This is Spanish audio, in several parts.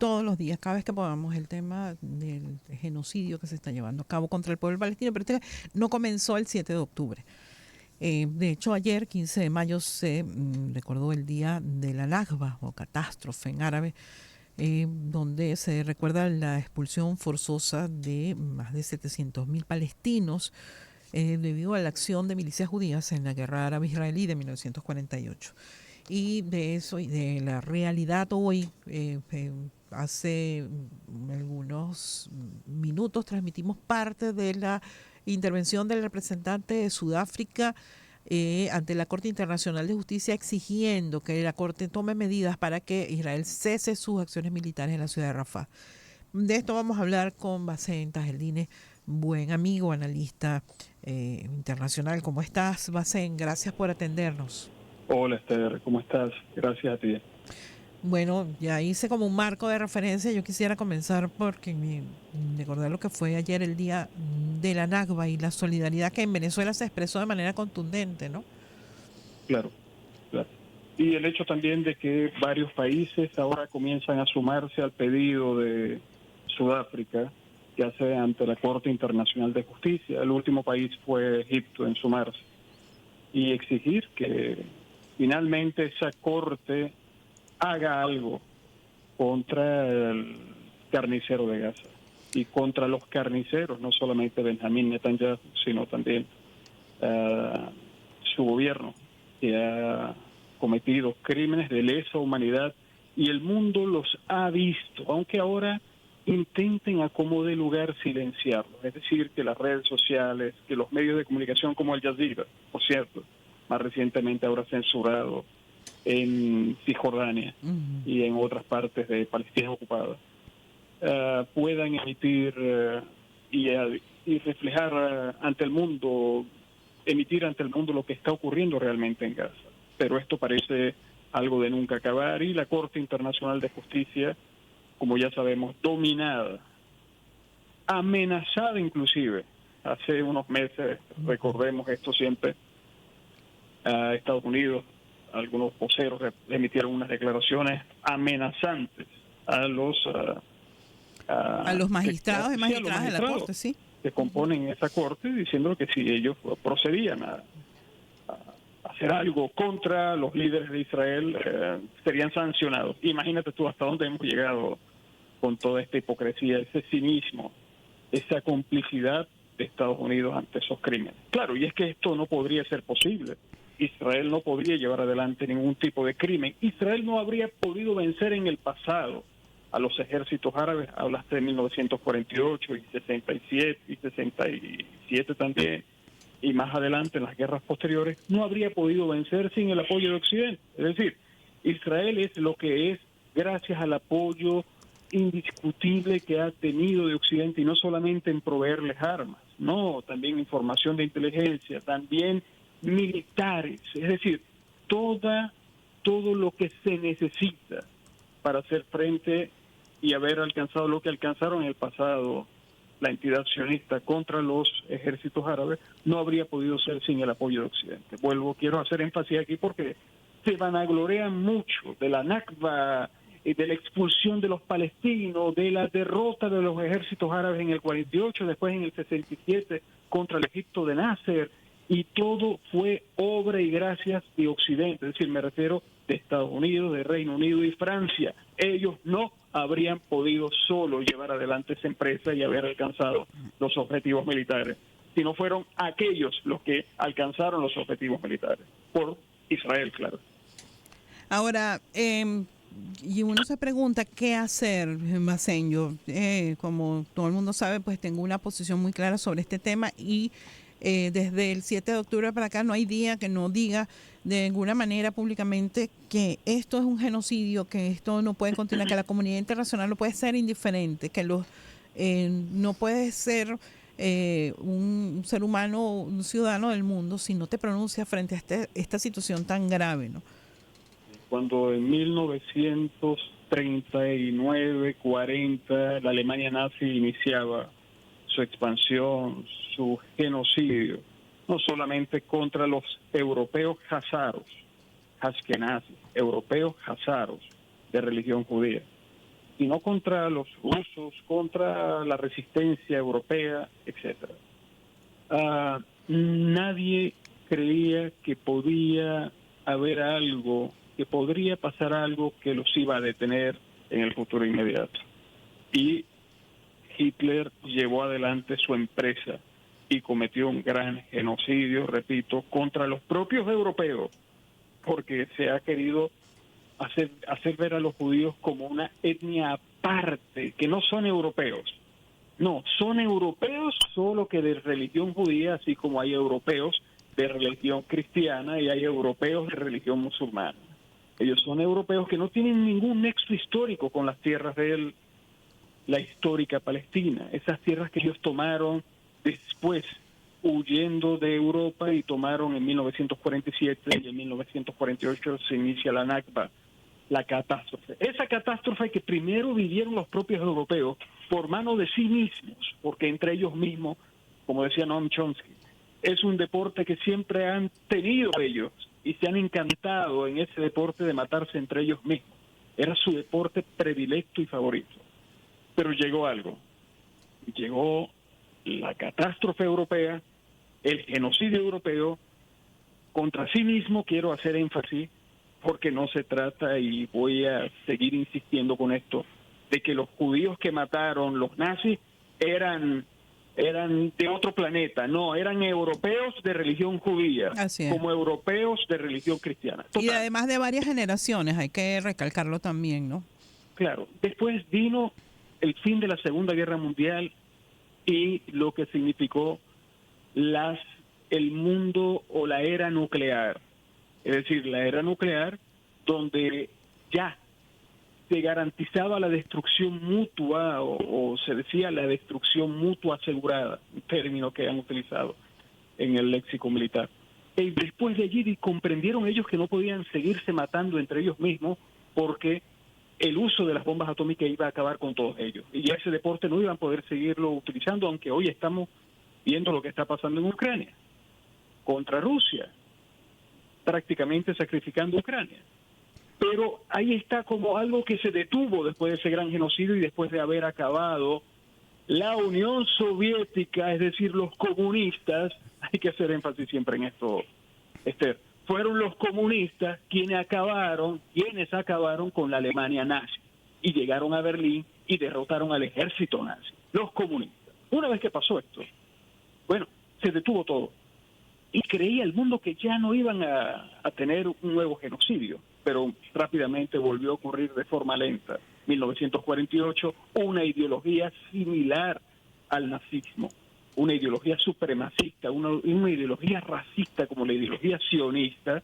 todos los días, cada vez que podamos, el tema del genocidio que se está llevando a cabo contra el pueblo palestino, pero este no comenzó el 7 de octubre. De hecho, ayer, 15 de mayo, se recordó el día de la Nakba o catástrofe en árabe, donde se recuerda la expulsión forzosa de más de 700.000 palestinos debido a la acción de milicias judías en la guerra árabe-israelí de 1948. Y de eso y de la realidad hoy, hace algunos minutos transmitimos parte de la intervención del representante de Sudáfrica ante la Corte Internacional de Justicia, exigiendo que la Corte tome medidas para que Israel cese sus acciones militares en la ciudad de Rafah. De esto vamos a hablar con Bassem Tajeldine, buen amigo, analista internacional. ¿Cómo estás, Bassem? Gracias por atendernos. Hola Esther, ¿cómo estás? Gracias a ti. Bueno, ya hice como un marco de referencia. Yo quisiera comenzar porque me recordé lo que fue ayer el día de la Nakba y la solidaridad que en Venezuela se expresó de manera contundente, ¿no? Claro, claro. Y el hecho también de que varios países ahora comienzan a sumarse al pedido de Sudáfrica que hace ante la Corte Internacional de Justicia. El último país fue Egipto en sumarse y exigir que finalmente esa Corte haga algo contra el carnicero de Gaza y contra los carniceros, no solamente Benjamín Netanyahu, sino también uh, su gobierno, que ha cometido crímenes de lesa humanidad y el mundo los ha visto, aunque ahora intenten a como de lugar silenciarlo. Es decir, que las redes sociales, que los medios de comunicación como Al Jazeera, por cierto, más recientemente ahora censurado en Cisjordania y en otras partes de Palestina ocupada, puedan emitir y reflejar ante el mundo, emitir ante el mundo lo que está ocurriendo realmente en Gaza. Pero esto parece algo de nunca acabar y la Corte Internacional de Justicia, como ya sabemos, dominada, amenazada inclusive. Hace unos meses, recordemos esto siempre, a Estados Unidos, algunos voceros emitieron unas declaraciones amenazantes a los A los magistrados y sí, a los magistradas de la magistrados Corte, sí. que componen esa corte, diciendo que si ellos procedían a hacer algo contra los líderes de Israel, serían sancionados. Imagínate tú hasta dónde hemos llegado con toda esta hipocresía, ese cinismo, esa complicidad de Estados Unidos ante esos crímenes. Claro, y es que esto no podría ser posible. Israel no podría llevar adelante ningún tipo de crimen. Israel no habría podido vencer en el pasado a los ejércitos árabes, hablaste de 1948 y 67 y 67 también, y más adelante en las guerras posteriores, no habría podido vencer sin el apoyo de Occidente. Es decir, Israel es lo que es gracias al apoyo indiscutible que ha tenido de Occidente, y no solamente en proveerles armas, no, también información de inteligencia, también militares, es decir, todo lo que se necesita para hacer frente y haber alcanzado lo que alcanzaron en el pasado la entidad sionista contra los ejércitos árabes, no habría podido ser sin el apoyo de Occidente. Quiero hacer énfasis aquí porque se vanaglorean mucho de la Nakba, de la expulsión de los palestinos, de la derrota de los ejércitos árabes en el 48, después en el 67 contra el Egipto de Nasser, y todo fue obra y gracias de Occidente, es decir, me refiero de Estados Unidos, de Reino Unido y Francia. Ellos no habrían podido solo llevar adelante esa empresa y haber alcanzado los objetivos militares, sino fueron aquellos los que alcanzaron los objetivos militares, por Israel, claro. Ahora, y uno se pregunta qué hacer, Bassem. Yo, como todo el mundo sabe, pues tengo una posición muy clara sobre este tema y desde el 7 de octubre para acá no hay día que no diga de alguna manera públicamente que esto es un genocidio, que esto no puede continuar, que la comunidad internacional no puede ser indiferente, que no puede ser un ser humano, un ciudadano del mundo si no te pronuncias frente a esta situación tan grave, ¿no? Cuando en 1939, 40, la Alemania nazi iniciaba su expansión, su genocidio, no solamente contra los europeos hazaros, ashkenazis, europeos hazaros de religión judía, sino contra los rusos, contra la resistencia europea, etcétera. Nadie creía que podía haber algo, que podría pasar algo que los iba a detener en el futuro inmediato. Y Hitler llevó adelante su empresa y cometió un gran genocidio, repito, contra los propios europeos, porque se ha querido hacer ver a los judíos como una etnia aparte, que no son europeos. No, son europeos solo que de religión judía, así como hay europeos de religión cristiana y hay europeos de religión musulmana. Ellos son europeos que no tienen ningún nexo histórico con las tierras de la histórica Palestina, esas tierras que ellos tomaron después, huyendo de Europa, y tomaron en 1947 y en 1948 se inicia la Nakba, la catástrofe. Esa catástrofe que primero vivieron los propios europeos por mano de sí mismos, porque entre ellos mismos, como decía Noam Chomsky, es un deporte que siempre han tenido ellos y se han encantado en ese deporte de matarse entre ellos mismos. Era su deporte predilecto y favorito. Pero llegó algo. Llegó la catástrofe europea, el genocidio europeo, contra sí mismo, quiero hacer énfasis, porque no se trata, y voy a seguir insistiendo con esto, de que los judíos que mataron los nazis eran de otro planeta. No, eran europeos de religión judía, como europeos de religión cristiana. Total. Y además de varias generaciones, hay que recalcarlo también, ¿no? Claro. Después vino el fin de la Segunda Guerra Mundial y lo que significó el mundo o la era nuclear. Es decir, la era nuclear, donde ya se garantizaba la destrucción mutua, o se decía la destrucción mutua asegurada, un término que han utilizado en el léxico militar. Y después de allí comprendieron ellos que no podían seguirse matando entre ellos mismos, porque el uso de las bombas atómicas iba a acabar con todos ellos. Y ya ese deporte no iban a poder seguirlo utilizando, aunque hoy estamos viendo lo que está pasando en Ucrania, contra Rusia, prácticamente sacrificando a Ucrania. Pero ahí está como algo que se detuvo después de ese gran genocidio y después de haber acabado la Unión Soviética, es decir, los comunistas. Hay que hacer énfasis siempre en esto, Esther. Fueron los comunistas quienes acabaron con la Alemania nazi y llegaron a Berlín y derrotaron al ejército nazi, los comunistas. Una vez que pasó esto, bueno, se detuvo todo. Y creía el mundo que ya no iban a tener un nuevo genocidio, pero rápidamente volvió a ocurrir de forma lenta. 1948, una ideología similar al nazismo, una ideología supremacista, una ideología racista como la ideología sionista,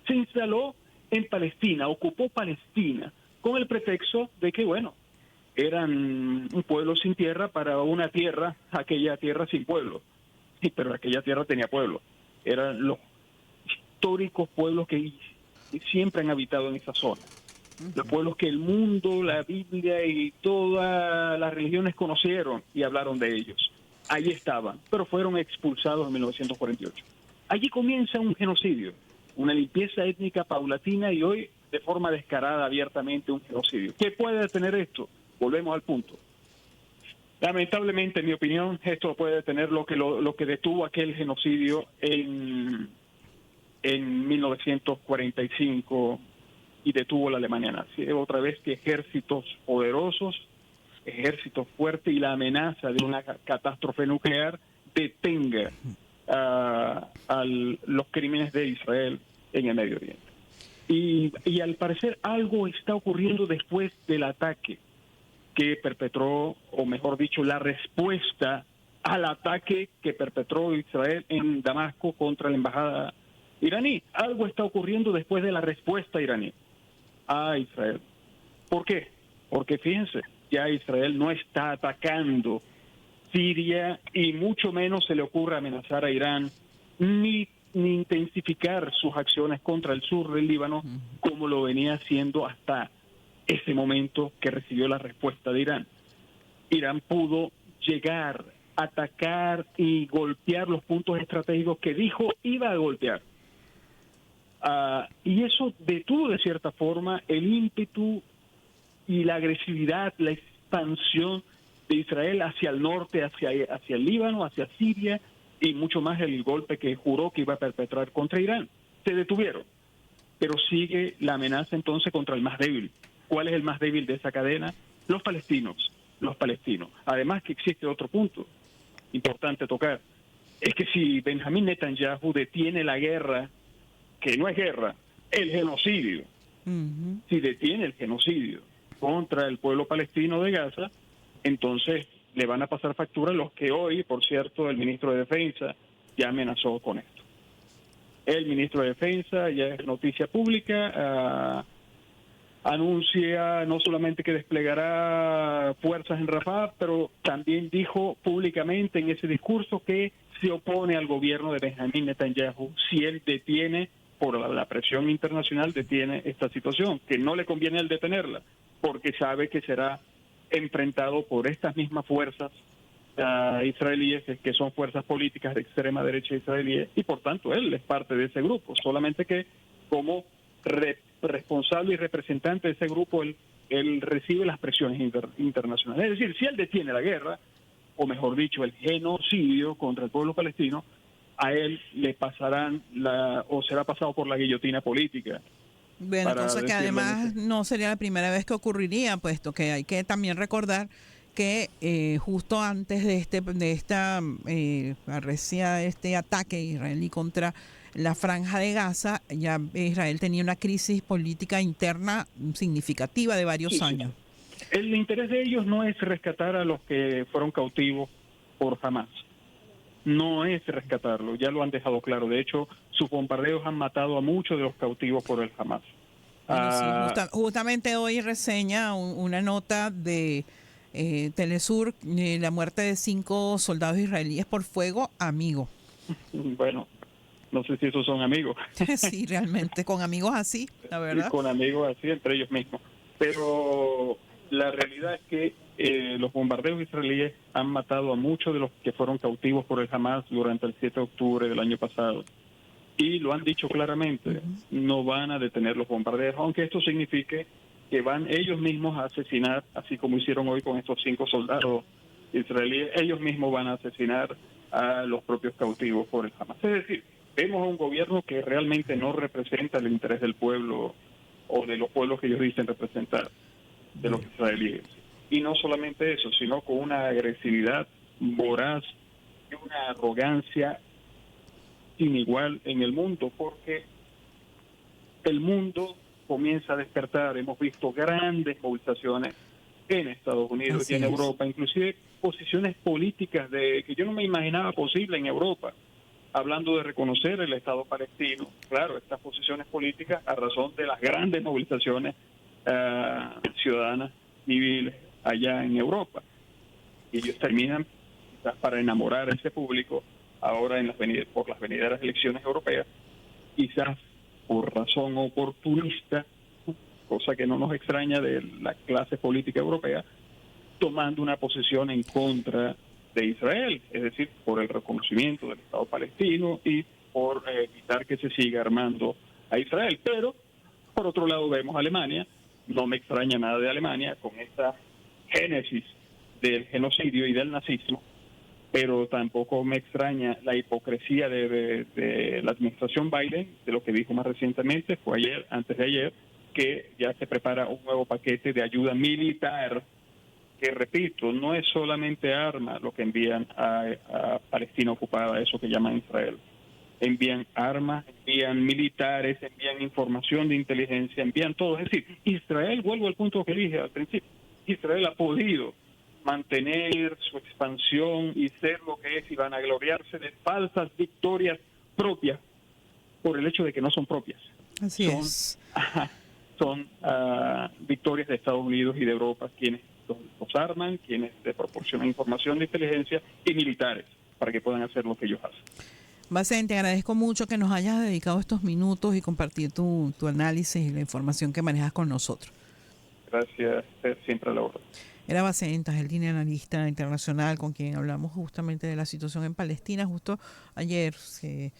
se instaló en Palestina, ocupó Palestina, con el pretexto de que, bueno, eran un pueblo sin tierra para una tierra, aquella tierra sin pueblo. Sí, pero aquella tierra tenía pueblo. Eran los históricos pueblos que siempre han habitado en esa zona. Los pueblos que el mundo, la Biblia y todas las religiones conocieron y hablaron de ellos. Allí estaban, pero fueron expulsados en 1948. Allí comienza un genocidio, una limpieza étnica paulatina y hoy de forma descarada, abiertamente, un genocidio. ¿Qué puede detener esto? Volvemos al punto. Lamentablemente, en mi opinión, esto puede detener lo que detuvo aquel genocidio en 1945 y detuvo la Alemania nazi. Otra vez que ejércitos poderosos, ejércitos fuertes y la amenaza de una catástrofe nuclear detenga los crímenes de Israel en el Medio Oriente. Y al parecer algo está ocurriendo después del ataque que perpetró, o mejor dicho, la respuesta al ataque que perpetró Israel en Damasco contra la embajada iraní. Algo está ocurriendo después de la respuesta iraní a Israel. ¿Por qué? Porque fíjense, ya Israel no está atacando Siria y mucho menos se le ocurre amenazar a Irán ni intensificar sus acciones contra el sur del Líbano como lo venía haciendo hasta ese momento que recibió la respuesta de Irán. Irán pudo llegar, atacar y golpear los puntos estratégicos que dijo iba a golpear. Y eso detuvo de cierta forma el ímpetu y la agresividad, la expansión de Israel hacia el norte, hacia el Líbano, hacia Siria, y mucho más el golpe que juró que iba a perpetrar contra Irán. Se detuvieron, pero sigue la amenaza entonces contra el más débil. ¿Cuál es el más débil de esa cadena? Los palestinos, los palestinos. Además que existe otro punto importante tocar, es que si Benjamín Netanyahu detiene la guerra, que no es guerra, el genocidio, si detiene el genocidio contra el pueblo palestino de Gaza, entonces le van a pasar factura los que hoy, por cierto, el ministro de Defensa ya amenazó con esto. El ministro de Defensa, ya es noticia pública, anuncia no solamente que desplegará fuerzas en Rafah, pero también dijo públicamente en ese discurso que se opone al gobierno de Benjamín Netanyahu si él detiene, por la presión internacional, detiene esta situación, que no le conviene el detenerla, porque sabe que será enfrentado por estas mismas fuerzas israelíes, que son fuerzas políticas de extrema derecha israelíes, y por tanto él es parte de ese grupo, solamente que como responsable y representante de ese grupo, él recibe las presiones internacionales. Es decir, si él detiene la guerra, o mejor dicho, el genocidio contra el pueblo palestino, a él le pasarán o será pasado por la guillotina política. Bueno, cosa que además no sería la primera vez que ocurriría, puesto que hay que también recordar que justo antes de esta arrecia, este ataque israelí contra la Franja de Gaza, ya Israel tenía una crisis política interna significativa de varios años. El interés de ellos no es rescatar a los que fueron cautivos por Hamas. No es rescatarlo, ya lo han dejado claro. De hecho, sus bombardeos han matado a muchos de los cautivos por el Hamas. Bueno, sí, justamente hoy reseña una nota de Telesur, la muerte de 5 soldados israelíes por fuego amigo. Bueno, no sé si esos son amigos. Sí, realmente, con amigos así, la verdad. Sí, con amigos así, entre ellos mismos. Pero la realidad es que los bombardeos israelíes han matado a muchos de los que fueron cautivos por el Hamas durante el 7 de octubre del año pasado. Y lo han dicho claramente, no van a detener los bombardeos, aunque esto signifique que van ellos mismos a asesinar, así como hicieron hoy con estos 5 soldados israelíes, ellos mismos van a asesinar a los propios cautivos por el Hamas. Es decir, vemos a un gobierno que realmente no representa el interés del pueblo o de los pueblos que ellos dicen representar, de los israelíes. Y no solamente eso, sino con una agresividad voraz y una arrogancia sin igual en el mundo, porque el mundo comienza a despertar. Hemos visto grandes movilizaciones en Estados Unidos y en Europa, inclusive posiciones políticas que yo no me imaginaba posible en Europa, hablando de reconocer el Estado palestino. Claro, estas posiciones políticas a razón de las grandes movilizaciones ciudadanas civiles allá en Europa. Y ellos terminan, quizás para enamorar a ese público, ahora por las venideras elecciones europeas, quizás por razón oportunista, cosa que no nos extraña de la clase política europea, tomando una posición en contra de Israel, es decir, por el reconocimiento del Estado palestino y por evitar que se siga armando a Israel. Pero, por otro lado, vemos a Alemania, no me extraña nada de Alemania, con esta génesis del genocidio y del nazismo, pero tampoco me extraña la hipocresía de la administración Biden, de lo que dijo más recientemente, fue ayer, antes de ayer, que ya se prepara un nuevo paquete de ayuda militar, que repito, no es solamente armas lo que envían a Palestina ocupada, eso que llaman Israel. Envían armas, envían militares, envían información de inteligencia, envían todo. Es decir, Israel, vuelvo al punto que dije al principio, Israel ha podido mantener su expansión y ser lo que es y vanagloriarse de falsas victorias propias por el hecho de que no son propias. Así es. Son victorias de Estados Unidos y de Europa quienes los arman, quienes les proporcionan información de inteligencia y militares para que puedan hacer lo que ellos hacen. Bacén, te agradezco mucho que nos hayas dedicado estos minutos y compartir tu análisis y la información que manejas con nosotros. Gracias, siempre a la orden. Era Bacén Tajeldini, analista internacional, con quien hablamos justamente de la situación en Palestina. Justo ayer se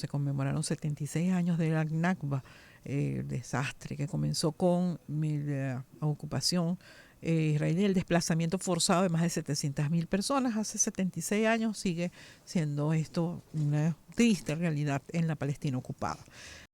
conmemoraron 76 años de la Nakba, el desastre que comenzó con la ocupación israelí, el desplazamiento forzado de más de 700.000 personas hace 76 años, sigue siendo esto una triste realidad en la Palestina ocupada.